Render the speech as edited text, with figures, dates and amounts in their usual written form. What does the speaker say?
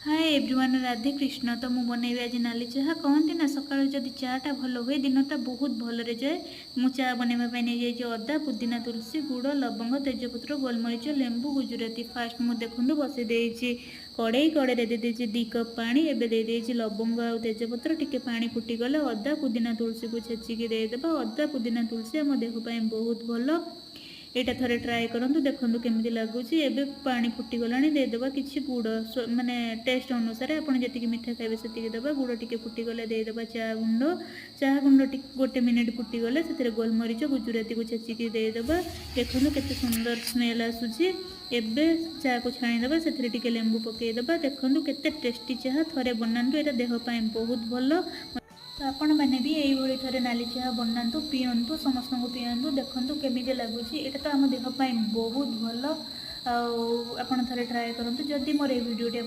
Hi everyone, Radhe Krishna. तो मु बनैबी आज नाली चाह। कहते ना सकाल जदि चाटा भल हुए दिनटा बहुत भलरे जाए। मु चा बनवाई नहीं जाइए अदा, पुदीना, तुलसी, गुड़, लवंग, तेजपत्र, गोलमरीच, लेंबू, गुजराती। फास्ट मु देखूँ बसई देती कड़े कड़े दे 2 कप पानी एवं दे लवंग आ तेजपत्र टिके पानी फुटीगले अदा पुदीना तुलसी को छेचिकी देदेबा। अदा पुदीना तुलसी आम देह बहुत भल। यहाँ थे ट्राए करूँ देखूँ केमी लगुच। एवं पानी फुटीगला देदेबा कि गुड़ माने टेस्ट अनुसार आप जी मिठा खाइबे से देवा। गुड़ टी फुटीगले देदेबा चाह गुंड गोटे मिनिट फुटीगले से गोलमरीच गुजराती को छेचिकी देदेबा। देखो केते सुंदर स्मेल आसूची। एबे चाह को छाणीदेबा से लेंबू पकईदेबा। देखो केते टेस्टी चाह थे बनातु। यहाँ देहपाई बहुत भल। तो आपण मैंने भी यही थे नाली चाह बनातु, पीअतु, समस्त को पीअतु। देखो केमी लगुच। यहाँ तो आम देहपाई बहुत भल। आप थे ट्राए करूँ जदि मोर भिडियो